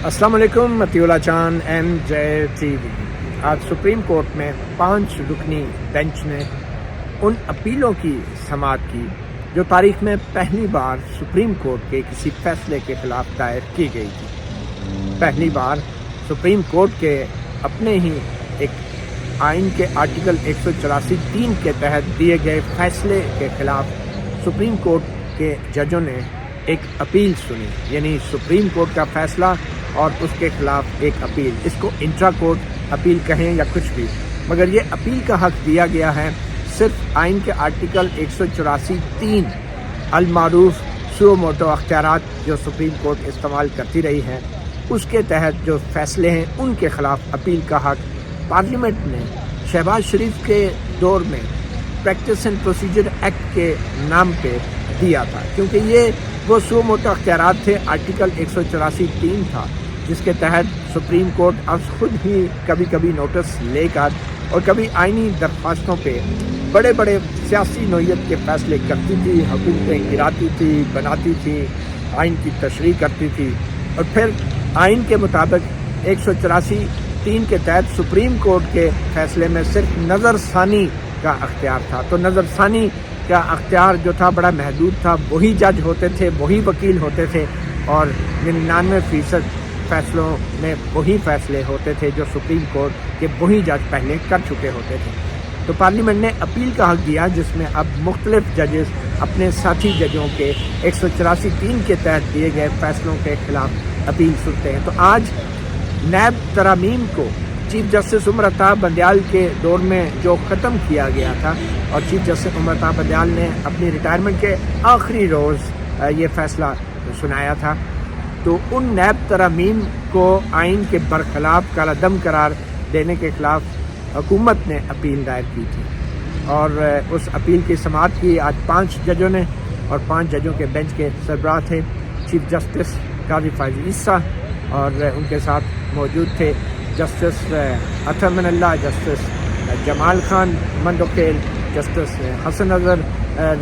السلام علیکم، متی اللہ چاند NJTV۔ آج سپریم کورٹ میں 5 رکنی بینچ نے ان اپیلوں کی سماعت کی جو تاریخ میں پہلی بار سپریم کورٹ کے کسی فیصلے کے خلاف دائر کی گئی تھی۔ پہلی بار سپریم کورٹ کے اپنے ہی ایک آئین کے آرٹیکل 184(3) کے تحت دیے گئے فیصلے کے خلاف سپریم کورٹ کے ججوں نے ایک اپیل سنی، یعنی سپریم کورٹ کا فیصلہ اور اس کے خلاف ایک اپیل۔ اس کو انٹرا کورٹ اپیل کہیں یا کچھ بھی، مگر یہ اپیل کا حق دیا گیا ہے صرف آئین کے آرٹیکل 184(3) المعروف سو موٹو اختیارات جو سپریم کورٹ استعمال کرتی رہی ہے، اس کے تحت جو فیصلے ہیں ان کے خلاف اپیل کا حق پارلیمنٹ نے شہباز شریف کے دور میں پریکٹس اینڈ پروسیجر ایکٹ کے نام پہ دیا تھا، کیونکہ یہ وہ سو موٹو اختیارات تھے۔ آرٹیکل 184(3) تھا جس کے تحت سپریم کورٹ از خود ہی کبھی کبھی نوٹس لے کر اور کبھی آئینی درخواستوں پہ بڑے بڑے سیاسی نوعیت کے فیصلے کرتی تھی، حکومتیں گراتی تھی، بناتی تھی، آئین کی تشریح کرتی تھی، اور پھر آئین کے مطابق 184(3) کے تحت سپریم کورٹ کے فیصلے میں صرف نظر ثانی کا اختیار تھا۔ تو نظر ثانی کا اختیار جو تھا بڑا محدود تھا، وہی جج ہوتے تھے، وہی وکیل ہوتے تھے، اور 99% فیصلوں میں وہی فیصلے ہوتے تھے جو سپریم کورٹ کے وہی جج پہلے کر چکے ہوتے تھے۔ تو پارلیمنٹ نے اپیل کا حق دیا، جس میں اب مختلف ججز اپنے ساتھی ججوں کے 184(3) کے تحت دیے گئے فیصلوں کے خلاف اپیل سنتے ہیں۔ تو آج نیب ترامیم کو چیف جسٹس عمر عطا بندیال کے دور میں جو ختم کیا گیا تھا، اور چیف جسٹس عمر عطا بندیال نے اپنی ریٹائرمنٹ کے آخری روز یہ فیصلہ سنایا تھا، تو ان نیب ترامیم کو آئین کے برخلاف کالعدم قرار دینے کے خلاف حکومت نے اپیل دائر کی تھی، اور اس اپیل کی سماعت کی آج 5 ججوں نے، اور 5 ججوں کے بینچ کے سربراہ تھے چیف جسٹس قاضی فائز عیسیٰ، اور ان کے ساتھ موجود تھے جسٹس اطہر من اللہ، جسٹس جمال خان مندوکیل، جسٹس حسن اظہر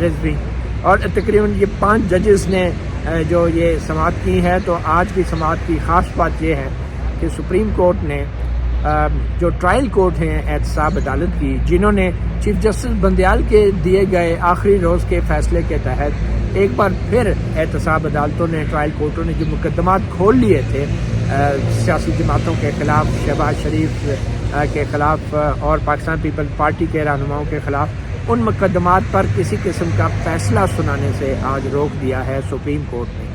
رضوی، اور تقریباً یہ 5 ججز نے جو یہ سماعت کی ہے۔ تو آج کی سماعت کی خاص بات یہ ہے کہ سپریم کورٹ نے جو ٹرائل کورٹ ہیں احتساب عدالت کی، جنہوں نے چیف جسٹس بندیال کے دیے گئے آخری روز کے فیصلے کے تحت ایک بار پھر احتساب عدالتوں نے، ٹرائل کورٹوں نے جو مقدمات کھول لیے تھے سیاسی جماعتوں کے خلاف، شہباز شریف کے خلاف اور پاکستان پیپلز پارٹی کے رہنماؤں کے خلاف، ان مقدمات پر کسی قسم کا فیصلہ سنانے سے آج روک دیا ہے سپریم کورٹ نے،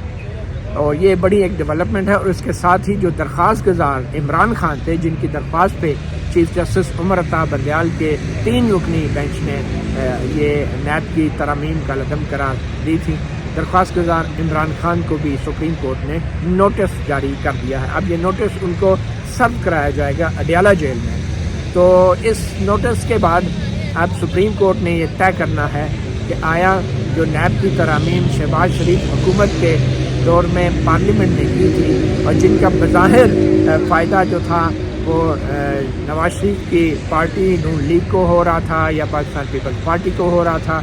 اور یہ بڑی ایک ڈیولپمنٹ ہے۔ اور اس کے ساتھ ہی جو درخواست گزار عمران خان تھے، جن کی درخواست پہ چیف جسٹس عمر عطا بندیال کے 3 رکنی بینچ نے یہ نیب کی ترامیم کا کالعدم قرار دی تھی، درخواست گزار عمران خان کو بھی سپریم کورٹ نے نوٹس جاری کر دیا ہے۔ اب یہ نوٹس ان کو سرو کرایا جائے گا اڈیالہ جیل میں۔ تو اس نوٹس کے بعد اب سپریم کورٹ نے یہ طے کرنا ہے کہ آیا جو نیب کی ترامیم شہباز شریف حکومت کے دور میں پارلیمنٹ نے کی تھی، اور جن کا بظاہر فائدہ جو تھا وہ نواز شریف کی پارٹی نون لیگ کو ہو رہا تھا یا پاکستان پیپلز پارٹی کو ہو رہا تھا،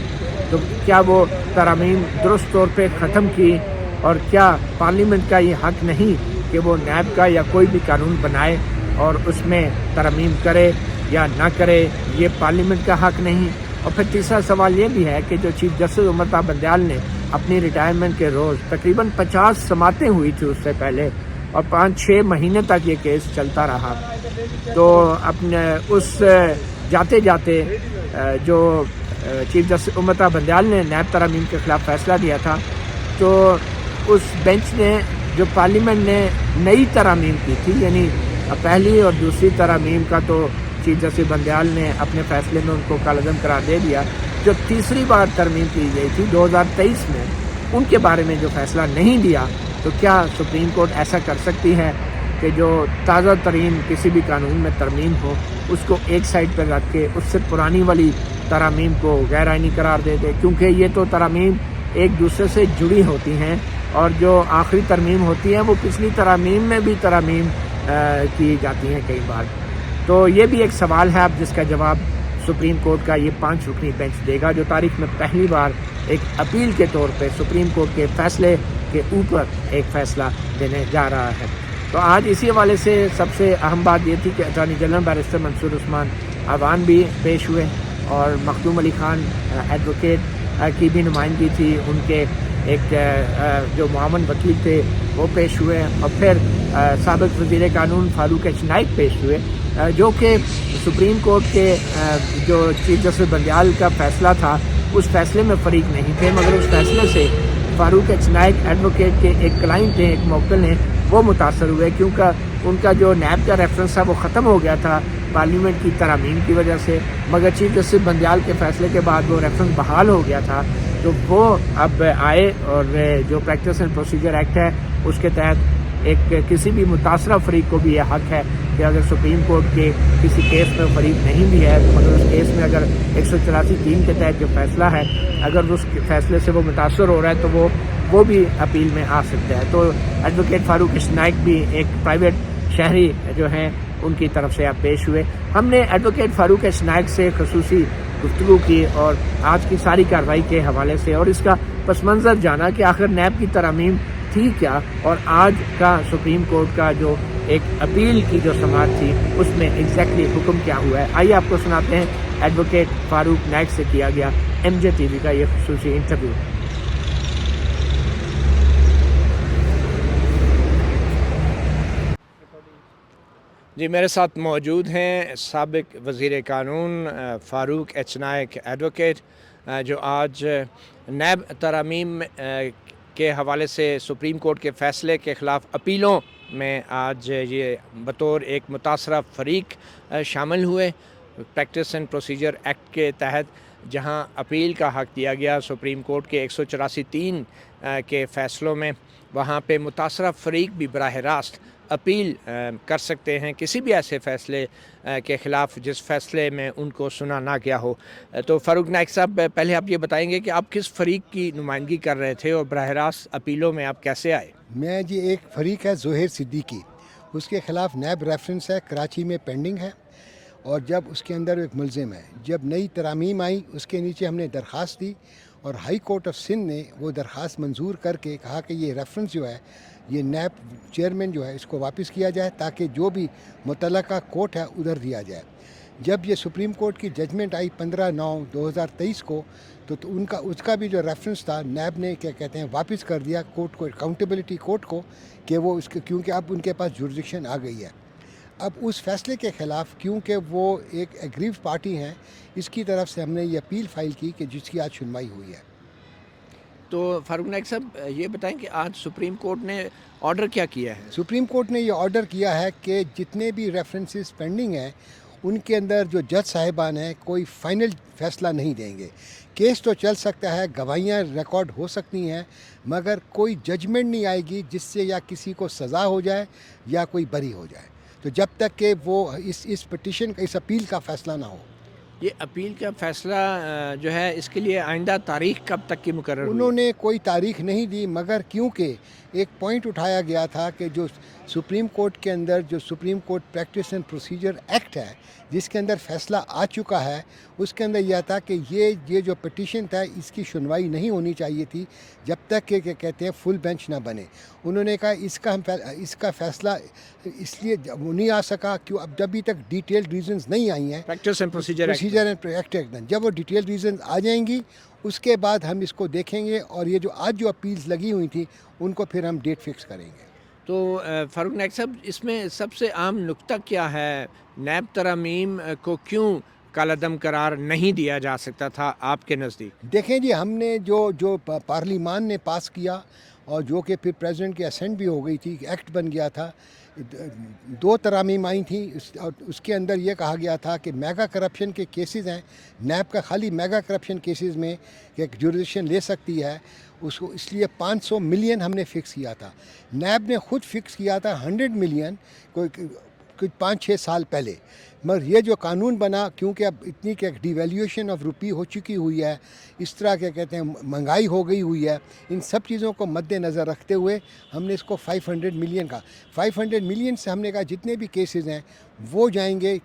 تو کیا وہ ترامیم درست طور پہ ختم کی، اور کیا پارلیمنٹ کا یہ حق نہیں کہ وہ نیب کا یا کوئی بھی قانون بنائے اور اس میں ترامیم کرے یا نہ کرے؟ یہ پارلیمنٹ کا حق نہیں۔ اور پھر تیسرا سوال یہ بھی ہے کہ جو چیف جسٹس عمر عطا بندیال نے اپنی ریٹائرمنٹ کے روز تقریباً 50 سماعتیں ہوئی تھی اس سے پہلے، اور 5-6 مہینے تک یہ کیس چلتا رہا، تو اپنے اس جاتے جاتے جو چیف جسٹس عمر عطا بندیال نے نیب ترامیم کے خلاف فیصلہ دیا تھا، تو اس بینچ نے جو پارلیمنٹ نے نئی ترامیم کی تھی، یعنی پہلی اور دوسری ترامیم کا تو چیف جسٹس بندیال نے اپنے فیصلے میں ان کو کالعدم قرار دے دیا، جو تیسری بار ترمیم کی گئی تھی 2023 میں، ان کے بارے میں جو فیصلہ نہیں دیا، تو کیا سپریم کورٹ ایسا کر سکتی ہے کہ جو تازہ ترین کسی بھی قانون میں ترمیم ہو اس کو ایک سائڈ پر رکھ کے اس سے پرانی والی ترامیم کو غیر آئینی قرار دے دے؟ کیونکہ یہ تو ترامیم ایک دوسرے سے جڑی ہوتی ہیں، اور جو آخری ترمیم ہوتی ہے وہ پچھلی ترامیم میں بھی ترامیم کی جاتی ہیں کئی بار۔ تو یہ بھی ایک سوال ہے اب جس کا جواب سپریم کورٹ کا یہ 5 رکنی بینچ دے گا، جو تاریخ میں پہلی بار ایک اپیل کے طور پہ سپریم کورٹ کے فیصلے کے اوپر ایک فیصلہ دینے جا رہا ہے۔ تو آج اسی حوالے سے سب سے اہم بات یہ تھی کہ اٹارنی جنرل بیرسٹر منصور عثمان اعوان بھی پیش ہوئے اور مخدوم علی خان ایڈوکیٹ کی بھی نمائندگی تھی، ان کے ایک جو معاون وکیل تھے وہ پیش ہوئے، اور پھر سابق وزیر قانون فاروق ایچ نائک پیش ہوئے، جو کہ سپریم کورٹ کے جو چیف جسٹس بندیال کا فیصلہ تھا اس فیصلے میں فریق نہیں تھے، مگر اس فیصلے سے فاروق ایچ نائک ایڈوکیٹ کے ایک کلائنٹ ہیں، ایک موکل ہیں، وہ متاثر ہوئے، کیونکہ ان کا جو نیب کا ریفرنس تھا وہ ختم ہو گیا تھا پارلیمنٹ کی ترامیم کی وجہ سے، مگر چیف جسٹس بندیال کے فیصلے کے بعد وہ ریفرنس بحال ہو گیا تھا، تو وہ اب آئے اور جو پریکٹس اینڈ پروسیجر ایکٹ ہے اس کے تحت ایک کسی بھی متاثرہ فریق کو بھی یہ حق ہے کہ اگر سپریم کورٹ کے کسی کیس میں فریق نہیں بھی ہے مگر اس کیس میں اگر 184(3) کے تحت جو فیصلہ ہے اگر اس فیصلے سے وہ متاثر ہو رہا ہے تو وہ بھی اپیل میں آ سکتا ہے۔ تو ایڈوکیٹ فاروق ایچ نائک بھی ایک پرائیویٹ شہری جو ہیں ان کی طرف سے آپ پیش ہوئے۔ ہم نے ایڈوکیٹ فاروق ایچ نائک سے خصوصی گفتگو کی اور آج کی ساری کارروائی کے حوالے سے اور اس کا پس منظر جانا کہ آخر نیب کی ترامیم تھی کیا اور آج کا سپریم کورٹ کا جو ایک اپیل کی جو سماعت تھی اس میں ایگزیکٹلی حکم کیا ہوا ہے۔ آئیے آپ کو سناتے ہیں ایڈوکیٹ فاروق نائک سے کیا گیا ایم جے ٹی وی کا یہ خصوصی انٹرویو۔ جی، میرے ساتھ موجود ہیں سابق وزیر قانون فاروق ایچ نائک ایڈوکیٹ، جو آج نیب ترامیم کے حوالے سے سپریم کورٹ کے فیصلے کے خلاف اپیلوں میں آج یہ بطور ایک متاثرہ فریق شامل ہوئے پریکٹس اینڈ پروسیجر ایکٹ کے تحت، جہاں اپیل کا حق دیا گیا سپریم کورٹ کے 184(3) کے فیصلوں میں، وہاں پہ متاثرہ فریق بھی براہ راست اپیل کر سکتے ہیں کسی بھی ایسے فیصلے کے خلاف جس فیصلے میں ان کو سنا نہ گیا ہو۔ تو فاروق نائک صاحب، پہلے آپ یہ بتائیں گے کہ آپ کس فریق کی نمائندگی کر رہے تھے اور براہ راست اپیلوں میں آپ کیسے آئے؟ میں جی ایک فریق ہے ظہیر صدیقی، اس کے خلاف نیب ریفرنس ہے، کراچی میں پینڈنگ ہے، اور جب اس کے اندر ایک ملزم ہے، جب نئی ترامیم آئی اس کے نیچے ہم نے درخواست دی اور ہائی کورٹ آف سندھ نے وہ درخواست منظور کر کے کہا کہ یہ ریفرنس جو ہے یہ نیب چیئرمین جو ہے اس کو واپس کیا جائے تاکہ جو بھی متعلقہ کورٹ ہے ادھر دیا جائے۔ جب یہ سپریم کورٹ کی ججمنٹ آئی 15/9/2023 کو تو اس کا بھی جو ریفرنس تھا نیب نے کیا کہتے ہیں واپس کر دیا کورٹ کو، اکاؤنٹیبلٹی کورٹ کو، کہ وہ اس کے کیونکہ اب ان کے پاس جورسڈکشن آ گئی ہے۔ اب اس فیصلے کے خلاف کیونکہ وہ ایک ایگریو پارٹی ہیں، اس کی طرف سے ہم نے یہ اپیل فائل کی کہ جس کی آج سنوائی ہوئی ہے۔ تو فاروق نائک صاحب یہ بتائیں کہ آج سپریم کورٹ نے آرڈر کیا کیا ہے؟ سپریم کورٹ نے یہ آرڈر کیا ہے کہ جتنے بھی ریفرنسز پینڈنگ ہیں ان کے اندر جو جج صاحبان ہیں کوئی فائنل فیصلہ نہیں دیں گے۔ کیس تو چل سکتا ہے، گواہیاں ریکارڈ ہو سکتی ہیں، مگر کوئی ججمنٹ نہیں آئے گی جس سے یا کسی کو سزا ہو جائے یا کوئی بری ہو جائے، تو جب تک کہ وہ اس پٹیشن کا، اس اپیل کا فیصلہ نہ ہو۔ یہ اپیل کا فیصلہ جو ہے اس کے لیے آئندہ تاریخ کب تک کی مقرر ہوئی؟ انہوں نے کوئی تاریخ نہیں دی، مگر کیونکہ ایک پوائنٹ اٹھایا گیا تھا کہ جو سپریم کورٹ کے اندر جو supreme court practice and procedure act ہے جس کے اندر فیصلہ آ چکا ہے، اس کے اندر یہ تھا کہ یہ جو پٹیشن تھا اس کی سنوائی نہیں ہونی چاہیے تھی جب تک کہ کہتے ہیں فل بینچ نہ بنے۔ انہوں نے کہا اس کا فیصلہ اس لیے نہیں آ سکا کہ اب ابھی تک ڈیٹیلڈ ریزنز نہیں آئی ہیں پریکٹس اینڈ پروسیجر ایکٹ۔ جب وہ ڈیٹیل ریزنز آ جائیں گی اس کے بعد ہم اس کو دیکھیں گے، اور یہ جو آج جو اپیلز لگی ہوئی تھیں ان کو پھر ہم ڈیٹ فکس کریں گے۔ تو فاروق نائک صاحب، اس میں سب سے عام نکتہ کیا ہے؟ نیب ترامیم کو کیوں کالعدم قرار نہیں دیا جا سکتا تھا آپ کے نزدیک؟ دیکھیں جی، ہم نے جو پارلیمان نے پاس کیا اور جو کہ پھر پریزیڈنٹ کی اسینٹ بھی ہو گئی تھی، ایکٹ بن گیا تھا، 2 ترامیم آئی تھیں، اور اس کے اندر یہ کہا گیا تھا کہ میگا کرپشن کے کیسز ہیں، نیب کا خالی میگا کرپشن کیسز میں ایک جورسڈکشن لے سکتی ہے، اس لیے 500 ملین ہم نے فکس کیا تھا۔ نیب نے خود فکس کیا تھا 100 ملین کوئی 5-6 سال پہلے، مگر یہ جو قانون بنا کیونکہ اب اتنی کہ ڈی ویلیویشن آف روپی ہو چکی ہوئی ہے، اس طرح کے کہتے ہیں مہنگائی ہو گئی ہوئی ہے، ان سب چیزوں کو مد نظر رکھتے ہوئے ہم نے اس کو 500 ملین کا 500 ملین سے ہم نے کہا جتنے بھی کیسز ہیں وہ جائیں گے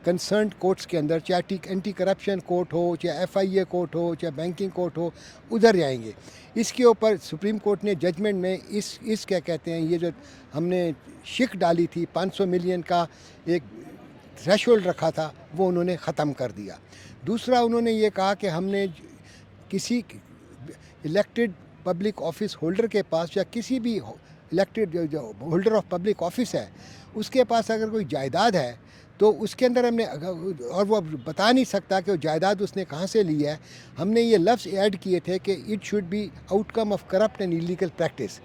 کنسرنڈ کورٹس کے اندر، چاہے اینٹی کرپشن کورٹ ہو، چاہے FIA کورٹ ہو، چاہے بینکنگ کورٹ ہو، ادھر جائیں گے۔ اس کے اوپر سپریم کورٹ نے ججمنٹ میں اس کیا کہتے ہیں، یہ جو ہم نے شک ڈالی تھی 500 ملین کا ایک تھریش ہولڈ رکھا تھا، وہ انہوں نے ختم کر دیا۔ دوسرا انہوں نے یہ کہا کہ ہم نے کسی الیکٹڈ پبلک آفس ہولڈر کے پاس، یا کسی بھی الیکٹڈ جو ہولڈر آف پبلک آفس ہے، اس کے پاس اگر کوئی جائیداد ہے تو اس کے اندر ہم نے، اور وہ بتا نہیں سکتا کہ وہ جائیداد اس نے کہاں سے لی ہے، ہم نے یہ لفظ ایڈ کیے تھے کہ it should be outcome of corrupt and illegal practice.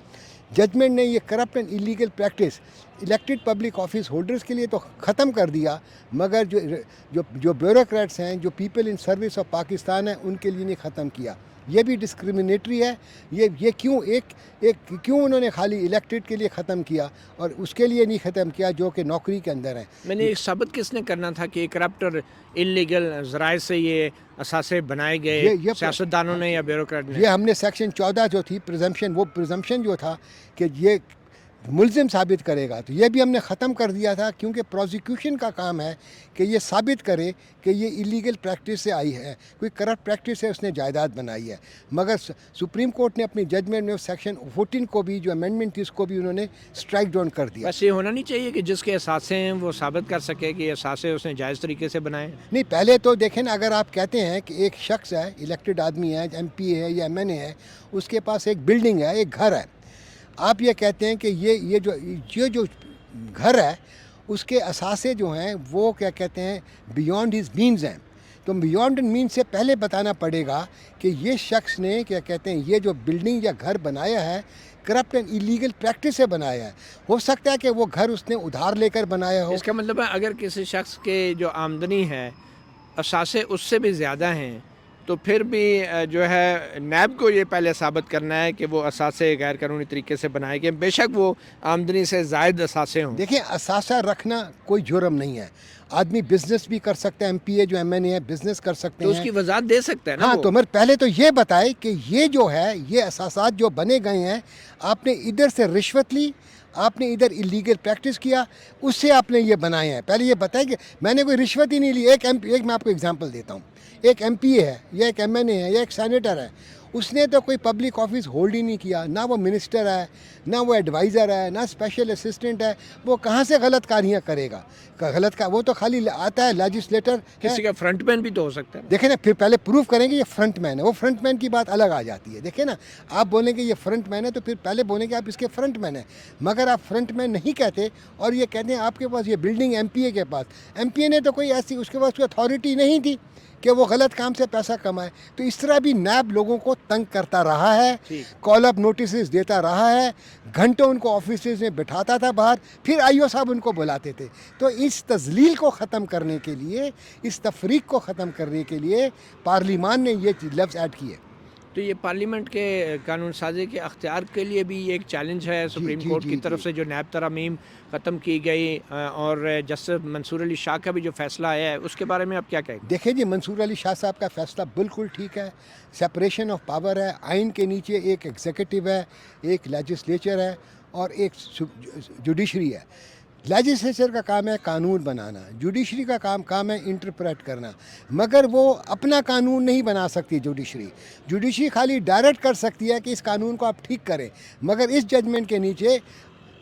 Judgment نے یہ corrupt and illegal practice elected public office holders کے لیے تو ختم کر دیا، مگر جو بیوروکریٹس ہیں، جو people in service of Pakistan ہیں، ان کے لیے نہیں ختم کیا۔ یہ بھی ڈسکریمنیٹری ہے۔ یہ کیوں انہوں نے خالی الیکٹڈ کے لیے ختم کیا اور اس کے لیے نہیں ختم کیا جو کہ نوکری کے اندر ہیں؟ میں نے ثابت کس نے کرنا تھا کہ کرپٹ اور انلیگل ذرائع سے یہ اثاثے بنائے گئے سیاستدانوں نے یا بیوروکریٹ نے؟ یہ ہم نے سیکشن 14 جو تھی پریزمپشن، وہ پریزمپشن جو تھا کہ یہ ملزم ثابت کرے گا، تو یہ بھی ہم نے ختم کر دیا تھا، کیونکہ پروزیکیوشن کا کام ہے کہ یہ ثابت کرے کہ یہ ایلیگل پریکٹس سے آئی ہے، کوئی کرپٹ پریکٹس سے اس نے جائیداد بنائی ہے۔ مگر سپریم کورٹ نے اپنی ججمنٹ میں سیکشن 14 کو بھی، جو امینڈمنٹ تھی، اس کو بھی انہوں نے اسٹرائک ڈاؤن کر دیا۔ بس یہ ہونا نہیں چاہیے کہ جس کے اثاثے ہیں وہ ثابت کر سکے کہ یہ اثاثے اس نے جائز طریقے سے بنائے؟ نہیں، پہلے تو دیکھیں نا، اگر آپ کہتے ہیں کہ ایک شخص ہے، الیکٹڈ آدمی ہے، MP ہے یا MNA ہے، اس کے پاس ایک بلڈنگ ہے، ایک گھر ہے، آپ یہ کہتے ہیں کہ یہ جو گھر ہے اس کے اثاثے جو ہیں وہ کیا کہتے ہیں بیونڈ ہز مینز ہیں، تو بیونڈ مینز سے پہلے بتانا پڑے گا کہ یہ شخص نے کیا کہتے ہیں یہ جو بلڈنگ یا گھر بنایا ہے کرپٹ اینڈ ایلیگل پریکٹس سے بنایا ہے۔ ہو سکتا ہے کہ وہ گھر اس نے ادھار لے کر بنایا ہو۔ اس کا مطلب ہے اگر کسی شخص کے جو آمدنی ہے اثاثے اس سے بھی زیادہ ہیں تو پھر بھی جو ہے نیب کو یہ پہلے ثابت کرنا ہے کہ وہ اثاثے غیر قانونی طریقے سے بنائے گئے، بے شک وہ آمدنی سے زائد اثاثے ہوں۔ دیکھیں، اثاثہ رکھنا کوئی جرم نہیں ہے، آدمی بزنس بھی کر سکتا ہے، MPA جو MNA ہے بزنس کر سکتے ہیں، تو اس کی وضاحت دے سکتا ہے نا۔ ہاں، تو مگر پہلے تو یہ بتائے کہ یہ جو ہے یہ اثاثات جو بنے گئے ہیں، آپ نے ادھر سے رشوت لی، آپ نے ادھر ایلیگل پریکٹس کیا، اس سے آپ نے یہ بنائے ہیں۔ پہلے یہ بتائے کہ میں نے کوئی رشوت ہی نہیں لی۔ ایک میں آپ کو اگزامپل دیتا ہوں، ایک MPA ہے یا ایک MNA ہے یا ایک سینیٹر ہے، اس نے تو کوئی پبلک آفس ہولڈ ہی نہیں کیا، نہ وہ منسٹر ہے، نہ وہ ایڈوائزر ہے، نہ اسپیشل اسسٹنٹ ہے، وہ کہاں سے غلط کاریاں کرے گا؟ وہ تو خالی آتا ہے لیجسلیٹر۔ کسی کا فرنٹ مین بھی تو ہو سکتا ہے۔ دیکھیں نا، پھر پہلے پروف کریں گے یہ فرنٹ مین ہے، وہ فرنٹ مین کی بات الگ آ جاتی ہے۔ دیکھیں نا، آپ بولیں گے یہ فرنٹ مین ہے تو پھر پہلے بولیں گے آپ اس کے فرنٹ مین ہیں، مگر آپ فرنٹ مین نہیں کہتے اور یہ کہتے ہیں آپ کے پاس یہ بلڈنگ MPA کے پاس، MPA نے تو کوئی ایسی، اس کے پاس کوئی اتھارٹی نہیں تھی کہ وہ غلط کام سے پیسہ کمائے۔ تو اس طرح بھی نیب لوگوں کو تنگ کرتا رہا ہے، کال اپ نوٹسز دیتا رہا ہے، گھنٹوں ان کو آفیسز میں بٹھاتا تھا باہر، پھر IO صاحب ان کو بلاتے تھے۔ تو اس تذلیل کو ختم کرنے کے لیے، اس تفریق کو ختم کرنے کے لیے پارلیمان نے یہ لفظ ایڈ کیے۔ تو یہ پارلیمنٹ کے قانون سازی کے اختیار کے لیے بھی ایک چیلنج ہے سپریم کورٹ کی طرف سے، جو نیب ترامیم ختم کی گئی، اور جسٹس منصور علی شاہ کا بھی جو فیصلہ آیا ہے اس کے بارے میں آپ کیا کہیں گے؟ دیکھیں جی، منصور علی شاہ صاحب کا فیصلہ بالکل ٹھیک ہے، سپریشن آف پاور ہے، آئین کے نیچے ایک ایگزیکٹو ہے، ایک لیجسلیچر ہے اور ایک جوڈیشری ہے۔ لیجسلیچر کا کام ہے قانون بنانا، جوڈیشری کا کام ہے انٹرپریٹ کرنا، مگر وہ اپنا قانون نہیں بنا سکتی جوڈیشری خالی ڈائریکٹ کر سکتی ہے کہ اس قانون کو آپ ٹھیک کریں، مگر اس ججمنٹ کے نیچے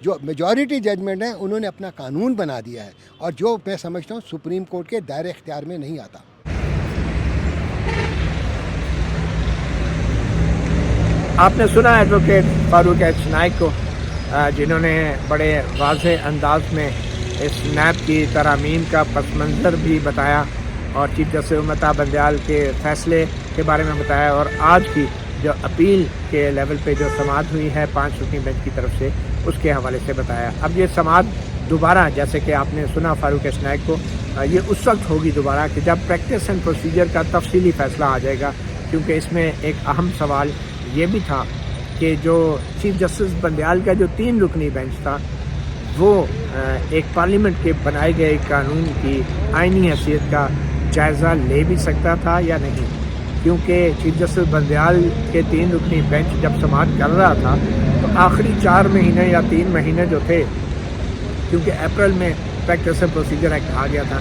جو میجورٹی ججمنٹ ہیں انہوں نے اپنا قانون بنا دیا ہے، اور جو میں سمجھتا ہوں سپریم کورٹ کے دائرے اختیار میں نہیں آتا۔ آپ نے سنا ایڈوکیٹ فاروق ایچ نائک کو، جنہوں نے بڑے واضح انداز میں اس نیب کی ترامیم کا پس منظر بھی بتایا اور چیف جسٹس امتا بندیال کے فیصلے کے بارے میں بتایا، اور آج کی جو اپیل کے لیول پہ جو سماعت ہوئی ہے 5 رکنی بینچ کی طرف سے، اس کے حوالے سے بتایا۔ اب یہ سماعت دوبارہ، جیسے کہ آپ نے سنا فاروق ایچ نائک کو، یہ اس وقت ہوگی دوبارہ کہ جب پریکٹس اینڈ پروسیجر کا تفصیلی فیصلہ آ جائے گا، کیونکہ اس میں ایک اہم سوال یہ بھی تھا کہ جو چیف جسٹس بندیال کا جو 3 رکنی بینچ تھا وہ ایک پارلیمنٹ کے بنائے گئے قانون کی آئینی حیثیت کا جائزہ لے بھی سکتا تھا یا نہیں، کیونکہ چیف جسٹس بندیال کے 3 رکنی بینچ جب سماعت کر رہا تھا تو آخری 4 مہینے یا 3 مہینے جو تھے، کیونکہ اپریل میں پریکٹس اینڈ پروسیجر ایکٹ آ گیا تھا،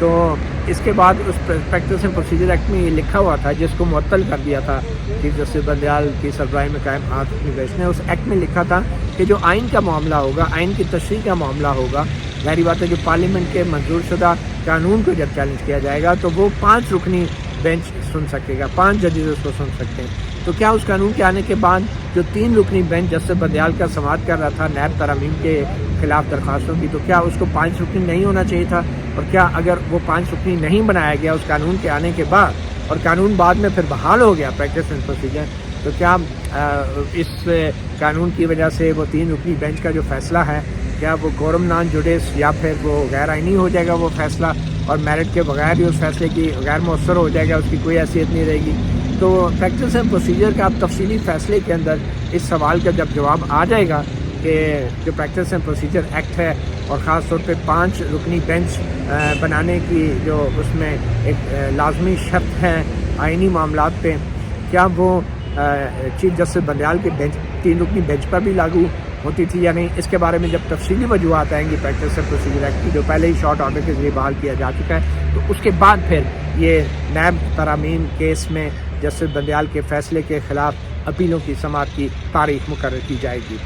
تو اس کے بعد اس پریکٹس اینڈ پروسیجر ایکٹ میں یہ لکھا ہوا تھا، جس کو معطل کر دیا تھا چیف جسٹس بندیال کی سربراہی میں قائم آج رکنی بینچ نے، اس ایکٹ میں لکھا تھا کہ جو آئین کا معاملہ ہوگا، آئین کی تشریح کا معاملہ ہوگا، ظاہری بات ہے جو پارلیمنٹ کے منظور شدہ قانون کو جب چیلنج کیا جائے گا تو وہ 5 رکنی بینچ سن سکے گا، 5 ججز اس کو سن سکتے ہیں۔ تو کیا اس قانون کے آنے کے بعد جو 3 رکنی بینچ جسٹس بندیال کا سماعت کر رہا تھا نیب ترامیم کے خلاف درخواستوں کی، تو کیا اس کو 5 رکنی نہیں ہونا چاہیے تھا؟ اور کیا اگر وہ 5 رکنی نہیں بنایا گیا اس قانون کے آنے کے بعد، اور قانون بعد میں پھر بحال ہو گیا پریکٹس اینڈ پروسیجر، تو کیا اس قانون کی وجہ سے وہ 3 رکنی بینچ کا جو فیصلہ ہے، کیا وہ کورم نان جوڈیس یا پھر وہ غیر آئینی ہو جائے گا وہ فیصلہ، اور میرٹ کے بغیر ہی اس فیصلے کی غیر مؤثر ہو جائے گا، اس کی کوئی حیثیت نہیں رہے گی؟ تو پریکٹس اینڈ پروسیجر کا اب تفصیلی فیصلے کے اندر اس سوال کا جب جواب آ جائے گا کہ جو پریکٹس اینڈ پروسیجر ایکٹ ہے، اور خاص طور پہ 5 رکنی بینچ بنانے کی جو اس میں ایک لازمی شرط ہے آئینی معاملات پہ، کیا وہ چیف جسٹس بندیال کے بینچ 3 رکنی بینچ پر بھی لاگو ہوتی تھی یا نہیں؟ اس کے بارے میں جب تفصیلی وجوہات آئیں گی پریکٹس اینڈ پروسیجر ایکٹ کی، جو پہلے ہی شارٹ آرڈر کے ذریعے بحال کیا جا چکا ہے، تو اس کے بعد پھر یہ نیب ترامیم کیس میں جسٹس بندیال کے فیصلے کے خلاف اپیلوں کی سماعت کی تاریخ مقرر کی جائے گی۔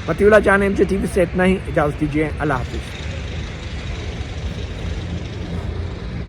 مطیع اللہ جان، MJ TV سے اتنا ہی، اجازت دیجیے، اللہ حافظ۔